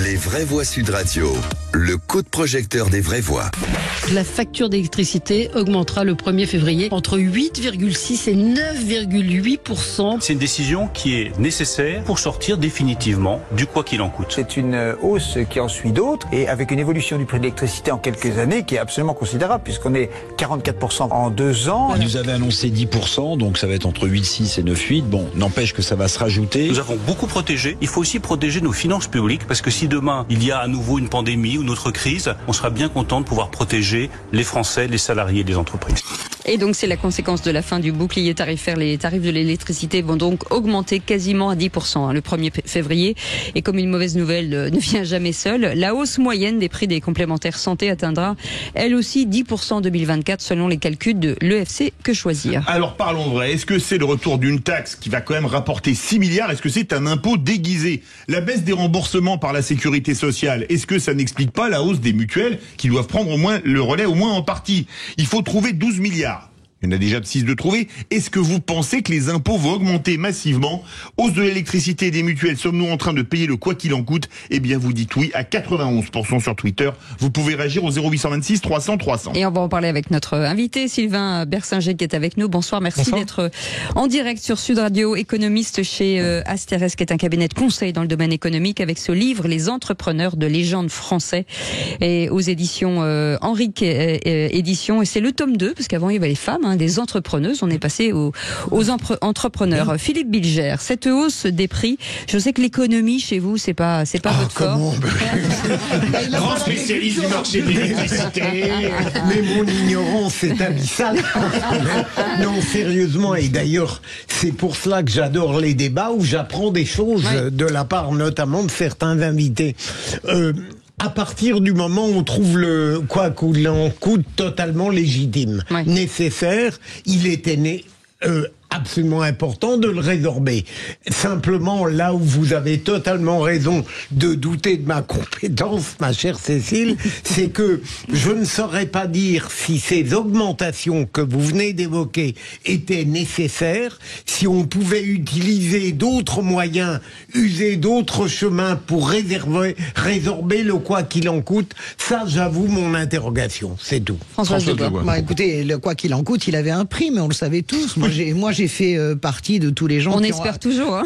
Les vraies voix Sud Radio, le coup de projecteur des vraies voix. La facture d'électricité augmentera le 1er février entre 8,6 et 9,8%. C'est une décision qui est nécessaire pour sortir définitivement du quoi qu'il en coûte. C'est une hausse qui en suit d'autres et avec une évolution du prix de l'électricité en quelques années qui est absolument considérable puisqu'on est 44% en 2 ans. Ils nous avaient annoncé 10%, donc ça va être entre 8,6 et 9,8. Bon, n'empêche que ça va se rajouter. Nous avons beaucoup protégé. Il faut aussi protéger nos finances publiques parce que si demain il y a à nouveau une pandémie ou une autre crise, on sera bien content de pouvoir protéger les Français, les salariés et les entreprises. Et donc c'est la conséquence de la fin du bouclier tarifaire. Les tarifs de l'électricité vont donc augmenter quasiment à 10% le 1er février. Et comme une mauvaise nouvelle ne vient jamais seule, la hausse moyenne des prix des complémentaires santé atteindra elle aussi 10% en 2024 selon les calculs de l'EFC Que Choisir. Alors parlons vrai, est-ce que c'est le retour d'une taxe qui va quand même rapporter 6 milliards? Est-ce que c'est un impôt déguisé? La baisse des remboursements par la sécurité sociale, est-ce que ça n'explique pas la hausse des mutuelles qui doivent prendre au moins le relais, au moins en partie? Il faut trouver 12 milliards. Il y en a déjà 6 de trouvés. Est-ce que vous pensez que les impôts vont augmenter massivement? Hausse de l'électricité et des mutuelles, sommes-nous en train de payer le quoi qu'il en coûte? Eh bien, vous dites oui à 91% sur Twitter. Vous pouvez réagir au 0826 300 300. Et on va en parler avec notre invité, Sylvain Bersinger, qui est avec nous. Bonsoir, merci d'être en direct sur Sud Radio, économiste chez Asterès, qui est un cabinet de conseil dans le domaine économique, avec ce livre, Les entrepreneurs de légende français, et aux éditions Henrique Éditions. Et c'est le tome 2, parce qu'avant il y avait les femmes, des entrepreneuses, on est passé aux entrepreneurs. Philippe Bilger, cette hausse des prix, je sais que l'économie chez vous, c'est pas votre fort. Grand spécialiste du marché de l'électricité. Mais mon ignorance est abyssale. Non, sérieusement, et d'ailleurs, c'est pour cela que j'adore les débats où j'apprends des choses de la part notamment de certains invités. À partir du moment où on trouve le quoi qu'il en coûte totalement légitime, nécessaire, il était absolument important de le résorber. Simplement, là où vous avez totalement raison de douter de ma compétence, ma chère Cécile, c'est que je ne saurais pas dire si ces augmentations que vous venez d'évoquer étaient nécessaires, si on pouvait utiliser d'autres moyens, user d'autres chemins pour résorber le quoi qu'il en coûte. Ça, j'avoue mon interrogation. C'est tout. François Bah, écoutez, le quoi qu'il en coûte, il avait un prix, mais on le savait tous. Moi, j'ai fait partie de tous les gens. On espère toujours. Hein.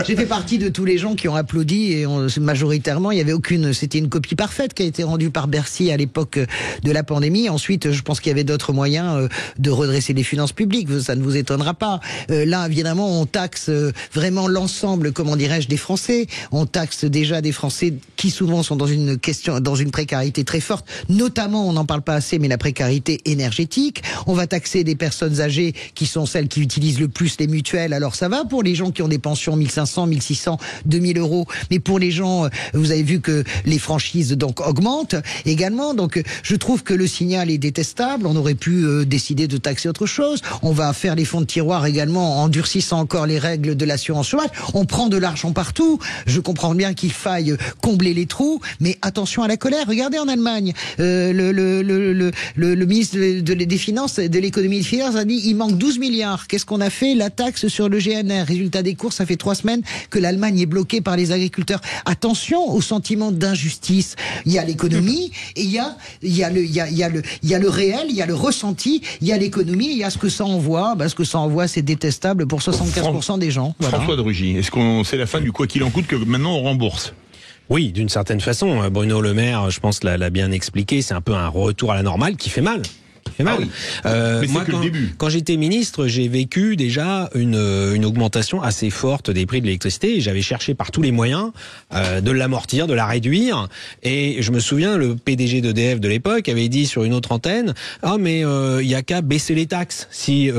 J'ai fait partie de tous les gens qui ont applaudi et majoritairement, il y avait c'était une copie parfaite qui a été rendue par Bercy à l'époque de la pandémie. Ensuite, je pense qu'il y avait d'autres moyens de redresser les finances publiques. Ça ne vous étonnera pas. Là, évidemment, on taxe vraiment l'ensemble, comment dirais-je, des Français. On taxe déjà des Français qui souvent sont dans une précarité très forte. Notamment, on n'en parle pas assez, mais la précarité énergétique. On va taxer des personnes âgées qui sont celles qui utilisent le plus les mutuelles. Alors ça va pour les gens qui ont des pensions 1500, 1600, 2000 euros. Mais pour les gens, vous avez vu que les franchises donc augmentent également. Donc je trouve que le signal est détestable. On aurait pu décider de taxer autre chose. On va faire les fonds de tiroir également en durcissant encore les règles de l'assurance chômage. On prend de l'argent partout. Je comprends bien qu'il faille combler les trous, mais attention à la colère. Regardez en Allemagne, le ministre des Finances, de l'économie et des finances a dit il manque 12 milliards. Qu'est-ce qu'on a fait? La taxe sur le GNR. Résultat des courses, ça fait 3 semaines que l'Allemagne est bloquée par les agriculteurs. Attention au sentiment d'injustice. Il y a l'économie et il y a le réel, il y a le ressenti, il y a l'économie, il y a ce que ça envoie. Ce que ça envoie, c'est détestable pour 75% des gens. Voilà. François de Rugy, est-ce que c'est la fin du quoi qu'il en coûte que maintenant on rembourse? Oui, d'une certaine façon. Bruno Le Maire, je pense, l'a bien expliqué. C'est un peu un retour à la normale qui fait mal. Mais moi, quand j'étais ministre, j'ai vécu déjà une augmentation assez forte des prix de l'électricité et j'avais cherché par tous les moyens de l'amortir, de la réduire. Et je me souviens, le PDG d'EDF de l'époque avait dit sur une autre antenne « Ah, mais il y a qu'à baisser les taxes. Si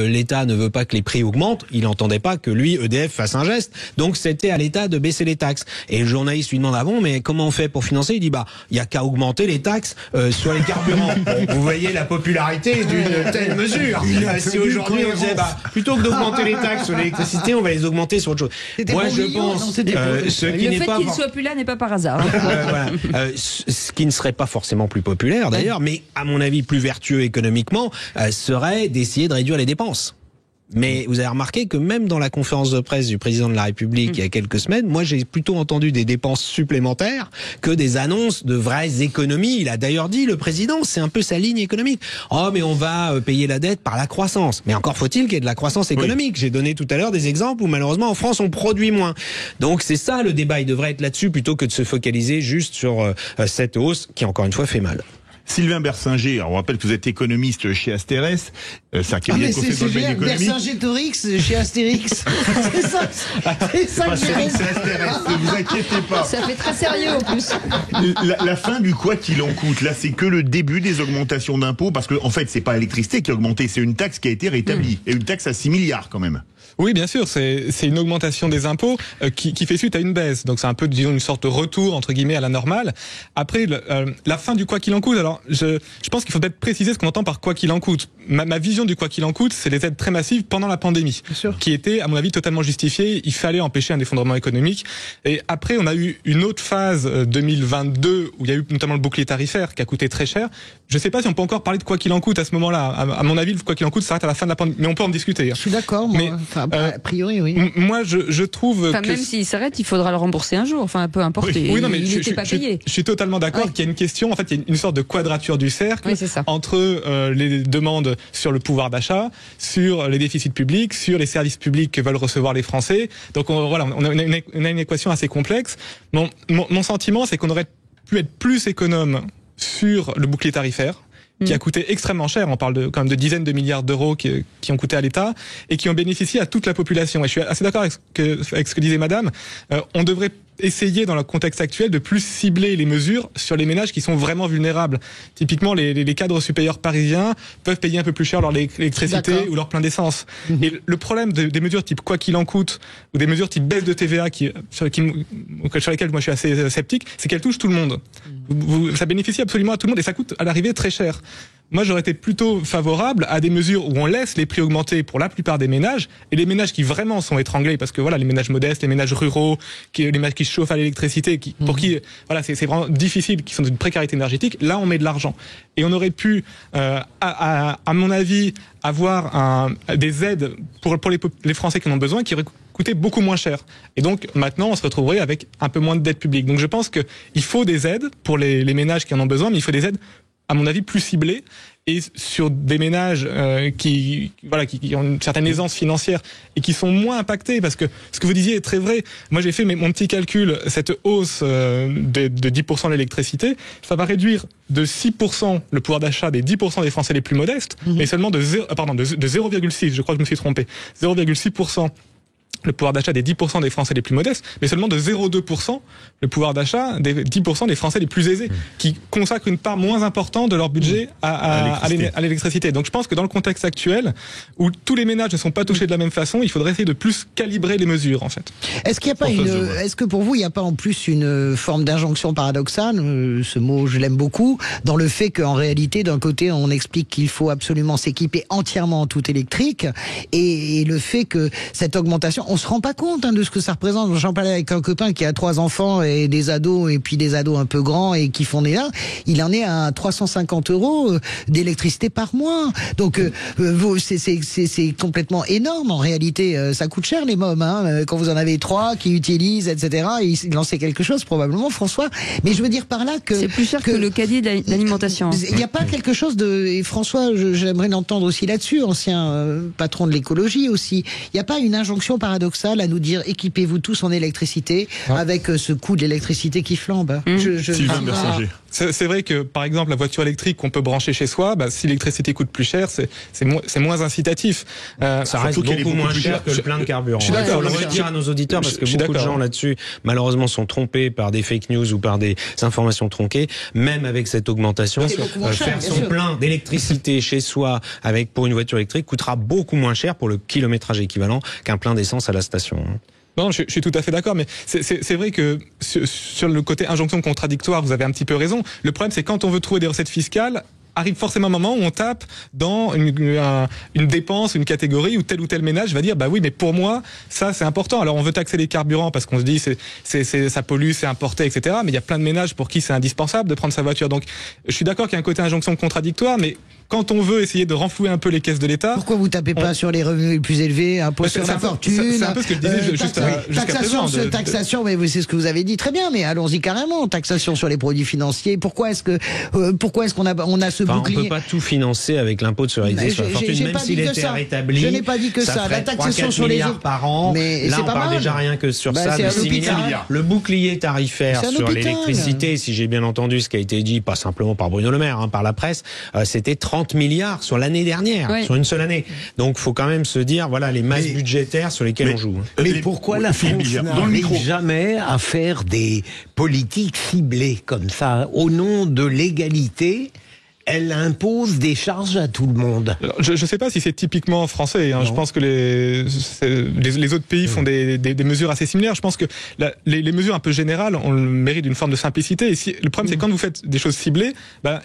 l'État ne veut pas que les prix augmentent, il n'entendait pas que lui, EDF, fasse un geste. Donc c'était à l'État de baisser les taxes. » Et le journaliste lui demande « Ah bon, mais comment on fait pour financer ?» Il dit « Il y a qu'à augmenter les taxes sur les carburants. » Vous voyez la popularité d'une telle mesure. Si aujourd'hui on disait plutôt que d'augmenter les taxes sur l'électricité, on va les augmenter sur autre chose. Moi je pense le fait qu'il soit plus là n'est pas par hasard. Ce qui ne serait pas forcément plus populaire d'ailleurs, mais à mon avis plus vertueux économiquement, serait d'essayer de réduire les dépenses. Mais vous avez remarqué que même dans la conférence de presse du président de la République il y a quelques semaines, moi j'ai plutôt entendu des dépenses supplémentaires que des annonces de vraies économies. Il a d'ailleurs dit, le président, c'est un peu sa ligne économique. Oh, mais on va payer la dette par la croissance. Mais encore faut-il qu'il y ait de la croissance économique. J'ai donné tout à l'heure des exemples où malheureusement en France on produit moins. Donc c'est ça le débat, il devrait être là-dessus plutôt que de se focaliser juste sur cette hausse qui encore une fois fait mal. Sylvain Bersinger, on rappelle que vous êtes économiste chez Asterès, c'est un cabinet de conseil dans le domaine économique. Bersinger-Torix chez Astérix. C'est ça que j'ai. C'est Asterès, ne vous inquiétez pas. Ça fait très sérieux en plus. La fin du quoi qu'il en coûte, là c'est que le début des augmentations d'impôts, parce que en fait c'est pas l'électricité qui a augmenté, c'est une taxe qui a été rétablie, et une taxe à 6 milliards quand même. Oui, bien sûr, c'est une augmentation des impôts qui fait suite à une baisse. Donc c'est un peu, disons, une sorte de retour, entre guillemets, à la normale. Après, la fin du quoi qu'il en coûte, alors je pense qu'il faut peut-être préciser ce qu'on entend par quoi qu'il en coûte. Ma vision du quoi qu'il en coûte, c'est les aides très massives pendant la pandémie, qui étaient, à mon avis, totalement justifiées. Il fallait empêcher un effondrement économique. Et après, on a eu une autre phase 2022, où il y a eu notamment le bouclier tarifaire, qui a coûté très cher. Je ne sais pas si on peut encore parler de quoi qu'il en coûte à ce moment-là. À mon avis, le quoi qu'il en coûte s'arrête à la fin de la pandémie. Mais on peut en discuter. Je suis d'accord, moi. A priori, oui. Moi, je trouve que... Même s'il s'arrête, il faudra le rembourser un jour. Enfin, peu importe. Oui, non, mais il n'était pas payé. Je suis totalement d'accord qu'il y a une question. En fait, il y a une sorte de quadrature du cercle entre les demandes sur le pouvoir d'achat, sur les déficits publics, sur les services publics que veulent recevoir les Français. Donc, on a une équation assez complexe. Mon sentiment, c'est qu'on aurait pu être plus économe sur le bouclier tarifaire, qui a coûté extrêmement cher. On parle quand même de dizaines de milliards d'euros qui ont coûté à l'État et qui ont bénéficié à toute la population. Et je suis assez d'accord avec ce que disait Madame. On devrait essayer, dans le contexte actuel, de plus cibler les mesures sur les ménages qui sont vraiment vulnérables. Typiquement, les cadres supérieurs parisiens peuvent payer un peu plus cher leur électricité ou leur plein d'essence. Et le problème des mesures type quoi qu'il en coûte, ou des mesures type baisse de TVA sur lesquelles moi je suis assez sceptique, c'est qu'elles touchent tout le monde. Ça bénéficie absolument à tout le monde et ça coûte à l'arrivée très cher. Moi, j'aurais été plutôt favorable à des mesures où on laisse les prix augmenter pour la plupart des ménages, et les ménages qui vraiment sont étranglés, parce que voilà, les ménages modestes, les ménages ruraux, les ménages qui se chauffent à l'électricité, pour qui voilà, c'est vraiment difficile, qui sont d'une précarité énergétique, là on met de l'argent. Et on aurait pu, à mon avis, avoir des aides pour les Français qui en ont besoin, qui auraient coûté beaucoup moins cher. Et donc maintenant, on se retrouverait avec un peu moins de dette publique. Donc je pense qu'il faut des aides pour les ménages qui en ont besoin, mais il faut des aides, à mon avis, plus ciblées et sur des ménages qui ont une certaine aisance financière et qui sont moins impactés, parce que ce que vous disiez est très vrai. Moi, j'ai fait mon petit calcul, cette hausse de 10% de l'électricité, ça va réduire de 6% le pouvoir d'achat des 10% des Français les plus modestes, mais seulement de 0,6, je crois que je me suis trompé, 0,6% le pouvoir d'achat des 10% des Français les plus modestes, mais seulement de 0,2% le pouvoir d'achat des 10% des Français les plus aisés, qui consacrent une part moins importante de leur budget à l'électricité. Donc je pense que dans le contexte actuel, où tous les ménages ne sont pas touchés de la même façon, il faudrait essayer de plus calibrer les mesures, en fait. Est-ce qu'il y a pas est-ce que pour vous, il n'y a pas en plus une forme d'injonction paradoxale, ce mot je l'aime beaucoup, dans le fait qu'en réalité, d'un côté, on explique qu'il faut absolument s'équiper entièrement en tout électrique, et le fait que cette augmentation, on se rend pas compte de ce que ça représente. J'en parlais avec un copain qui a 3 enfants et des ados, et puis des ados un peu grands et qui font des là. Il en est à 350 € d'électricité par mois. Donc c'est complètement énorme en réalité. Ça coûte cher les mômes, quand vous en avez 3 qui utilisent, etc. Il en sait quelque chose probablement, François. Mais je veux dire par là que c'est plus cher que le caddie d'alimentation. Il n'y a pas quelque chose de, et François, j'aimerais l'entendre aussi là-dessus, ancien patron de l'écologie aussi. Il n'y a pas une injonction paradoxale à nous dire équipez-vous tous en électricité avec ce coût de l'électricité qui flambe. Sylvain Bersinger. C'est vrai que, par exemple, la voiture électrique qu'on peut brancher chez soi, si l'électricité coûte plus cher, c'est moins incitatif. Ça reste beaucoup moins cher que le plein de carburant. Je suis d'accord. Il faut le redire à nos auditeurs, parce que beaucoup de gens là-dessus, malheureusement, sont trompés par des fake news ou par des informations tronquées. Même avec cette augmentation, faire son plein d'électricité chez soi pour une voiture électrique coûtera beaucoup moins cher pour le kilométrage équivalent qu'un plein d'essence à la station. Non, je suis tout à fait d'accord, mais c'est vrai que sur le côté injonction contradictoire, vous avez un petit peu raison. Le problème, c'est quand on veut trouver des recettes fiscales, arrive forcément un moment où on tape dans une dépense, une catégorie où tel ou tel ménage va dire bah oui, mais pour moi ça c'est important. Alors on veut taxer les carburants parce qu'on se dit ça pollue, c'est importé, etc. Mais il y a plein de ménages pour qui c'est indispensable de prendre sa voiture. Donc je suis d'accord qu'il y a un côté injonction contradictoire, mais quand on veut essayer de renflouer un peu les caisses de l'État. Pourquoi vous tapez pas sur les revenus les plus élevés, impôt sur la fortune? C'est un peu ce que je disais jusqu'à présent. Taxation, mais c'est ce que vous avez dit très bien, mais allons-y carrément. Taxation sur les produits financiers. Pourquoi est-ce qu'on a ce bouclier? On peut pas tout financer avec l'impôt de solidarité sur la fortune, même s'il était rétabli. Je n'ai pas dit que ça. La taxation sur les milliards par an. Mais là, on parle déjà rien que sur ça de 6 milliards. Le bouclier tarifaire sur l'électricité, si j'ai bien entendu ce qui a été dit, pas simplement par Bruno Le Maire, par la presse, c'était 30 milliards sur l'année dernière, sur une seule année. Donc, faut quand même se dire, voilà, les masses budgétaires sur lesquelles on joue. Mais pourquoi la France n'arrive jamais à faire des politiques ciblées comme ça, au nom de l'égalité? Elle impose des charges à tout le monde. Alors, je ne sais pas si c'est typiquement français. Je pense que les autres pays font des mesures assez similaires. Je pense que les mesures un peu générales ont le mérite d'une forme de simplicité. Et le problème, c'est quand vous faites des choses ciblées,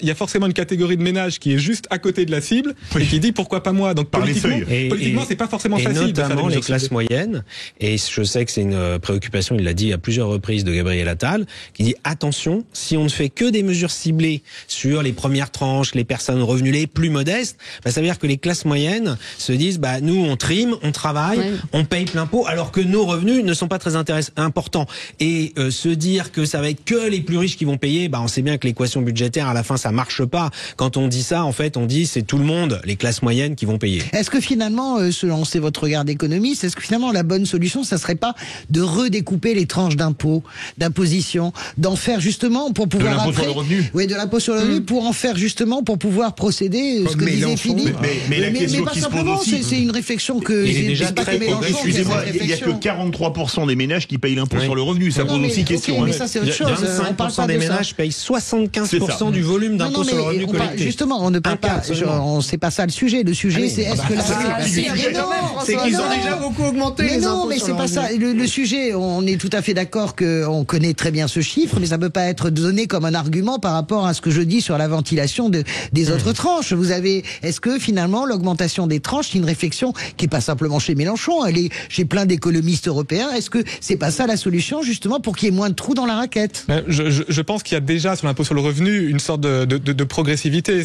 il y a forcément une catégorie de ménages qui est juste à côté de la cible et qui dit pourquoi pas moi. Donc politiquement, c'est pas forcément facile. Et notamment les classes moyennes. Et je sais que c'est une préoccupation. Il l'a dit à plusieurs reprises de Gabriel Attal, qui dit attention, si on ne fait que des mesures ciblées sur les premières tranches, les personnes revenus les plus modestes, ça veut dire que les classes moyennes se disent nous on trime, on travaille, on paye plein pot, alors que nos revenus ne sont pas très importants. Et se dire que ça va être que les plus riches qui vont payer, on sait bien que l'équation budgétaire à la fin ça marche pas. Quand on dit ça, en fait, on dit c'est tout le monde, les classes moyennes qui vont payer. Est-ce que finalement, selon votre regard d'économiste, est-ce que finalement la bonne solution, ça serait pas de redécouper les tranches d'impôts, d'imposition, d'en faire justement pour pouvoir de l'impôt sur le revenu. Oui, de l'impôt sur le revenu pour en faire justement pour pouvoir procéder, ce que disait Philippe. Mais la question pas qui se pose simplement, aussi, c'est une réflexion que excusez-moi, il n'y a que 43% des ménages qui payent l'impôt sur le revenu. Ça pose aussi question. Mais ça, c'est autre chose. 25% des ménages payent 75% du volume d'impôt sur le revenu collecté. Justement, on ne parle pas, c'est pas ça le sujet. Le sujet, c'est est-ce que c'est qu'ils ont déjà beaucoup augmenté les impôts. Mais c'est pas ça. Le sujet, on est tout à fait d'accord qu'on connaît très bien ce chiffre, mais ça ne peut pas être donné comme un argument par rapport à ce que je dis sur la ventilation des autres tranches. Est-ce que finalement l'augmentation des tranches, c'est une réflexion qui est pas simplement chez Mélenchon, elle est chez plein d'économistes européens. Est-ce que c'est pas ça la solution justement pour qu'il y ait moins de trous dans la raquette? Je pense qu'il y a déjà sur l'impôt sur le revenu une sorte de progressivité.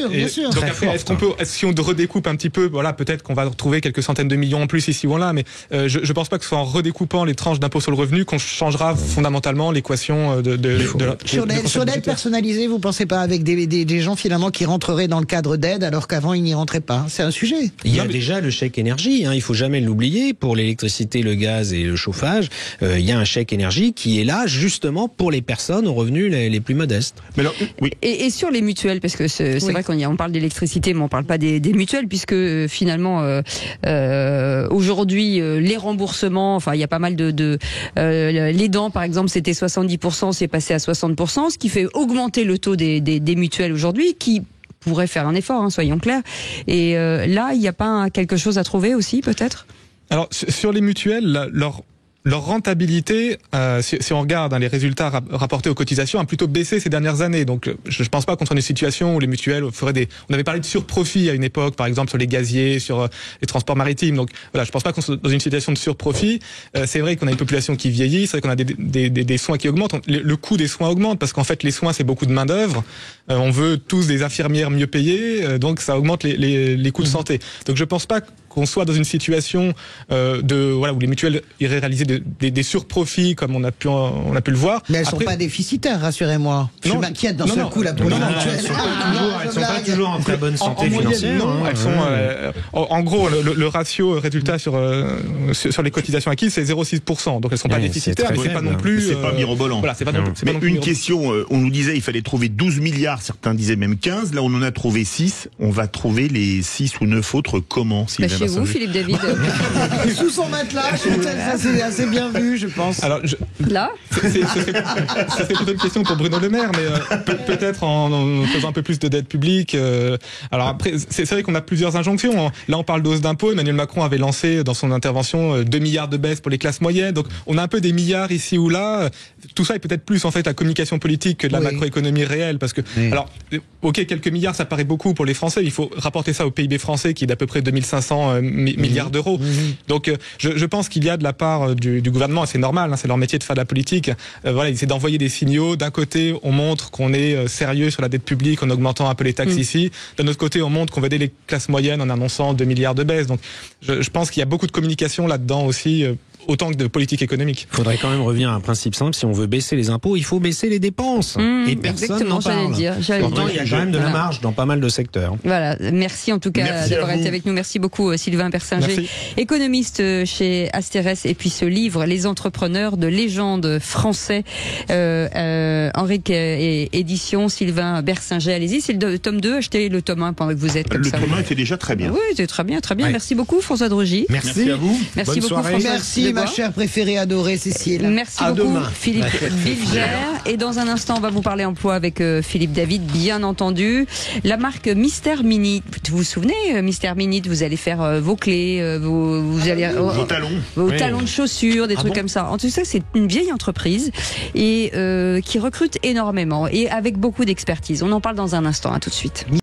Bien sûr. Donc après, si on redécoupe un petit peu, peut-être qu'on va retrouver quelques centaines de millions en plus ici ou là, mais je pense pas que ce soit en redécoupant les tranches d'impôt sur le revenu qu'on changera fondamentalement l'équation sur l'aide personnalisée. Vous pensez pas avec des gens finalement qui rentreraient dans le cadre d'aide alors qu'avant ils n'y rentraient pas? C'est un sujet. Il y a déjà le chèque énergie, il faut jamais l'oublier, pour l'électricité, le gaz et le chauffage, il y a un chèque énergie qui est là justement pour les personnes aux revenus les plus modestes. Mais alors, oui. Et sur les mutuelles, parce que c'est vrai qu'on parle d'électricité mais on parle pas des mutuelles, puisque finalement aujourd'hui les remboursements, il y a pas mal les dents par exemple c'était 70%, c'est passé à 60%, ce qui fait augmenter le taux des mutuelles aujourd'hui, qui pourraient faire un effort, soyons clairs. Et là, il n'y a pas quelque chose à trouver aussi, peut-être? Alors, sur les mutuelles, leur rentabilité, si on regarde les résultats rapportés aux cotisations, a plutôt baissé ces dernières années. Donc, je ne pense pas qu'on soit dans une situation où les mutuelles feraient On avait parlé de surprofit à une époque, par exemple sur les gaziers, sur les transports maritimes. Donc, voilà, je ne pense pas qu'on soit dans une situation de surprofit. C'est vrai qu'on a une population qui vieillit, c'est vrai qu'on a des soins qui augmentent. Le coût des soins augmente parce qu'en fait, les soins, c'est beaucoup de main d'œuvre. On veut tous des infirmières mieux payées, donc ça augmente les coûts de santé. Donc, je ne pense pas qu'on soit dans une situation où les mutuelles iraient réaliser des surprofits comme on a pu le voir. Mais elles ne sont pas déficitaires, rassurez-moi. Je m'inquiète d'un seul coup là pour les mutuelles. Elles ne sont pas toujours en très bonne santé financière. Non, elles sont. En gros, le ratio résultat sur les cotisations acquises, c'est 0,6%. Donc elles ne sont pas déficitaires, mais c'est pas non plus. C'est pas mirobolant. Voilà, c'est pas mais une question, on nous disait il fallait trouver 12 milliards, certains disaient même 15. Là, on en a trouvé 6. On va trouver les 6 ou 9 autres comment? Chez vous, Philippe David. Sous son matelas, ça c'est assez bien vu, je pense. Alors, là, ça serait plutôt une question pour Bruno Le Maire, mais peut-être en faisant un peu plus de dette publique. Alors après, c'est vrai qu'on a plusieurs injonctions. Là, on parle d'hausse d'impôts. Emmanuel Macron avait lancé dans son intervention 2 milliards de baisse pour les classes moyennes. Donc, on a un peu des milliards ici ou là. Tout ça est peut-être plus en fait la communication politique que de la macroéconomie réelle, parce que alors, ok, quelques milliards, ça paraît beaucoup pour les Français. Il faut rapporter ça au PIB français qui est d'à peu près 2500 200 milliards d'euros. Donc je pense qu'il y a de la part du gouvernement, et c'est normal, c'est leur métier de faire de la politique, voilà, c'est d'envoyer des signaux. D'un côté, on montre qu'on est sérieux sur la dette publique en augmentant un peu les taxes ici. D'un autre côté, on montre qu'on va aider les classes moyennes en annonçant 2 milliards de baisse. Donc je pense qu'il y a beaucoup de communication là-dedans aussi, autant que de politique économique. Il faudrait quand même revenir à un principe simple. Si on veut baisser les impôts, il faut baisser les dépenses. Et personne n'en parle. Pourtant, il y a quand même de la marge dans pas mal de secteurs. Voilà. Merci en tout cas d'avoir été avec nous. Merci beaucoup Sylvain Bersinger, économiste chez Asterès. Et puis ce livre, Les entrepreneurs de légende français, Henrique édition, Sylvain Bersinger. Allez-y, c'est le tome 2. Achetez le tome 1 pendant que vous êtes comme le ça. Le tome 1 était déjà très bien. Oui, c'était très bien, très bien. Ouais. Merci beaucoup François Drogy. Merci à vous. Merci beaucoup François. Merci ma chère préférée adorée Cécile. Merci beaucoup Philippe Bilger. Et dans un instant, on va vous parler emploi avec Philippe David, bien entendu. La marque Mister Minute. Vous vous souvenez, Mister Minute, vous allez faire vos clés, vos talons. Vos talons de chaussures, des trucs comme ça. En tout cas, c'est une vieille entreprise et qui recrute énormément et avec beaucoup d'expertise. On en parle dans un instant. À tout de suite.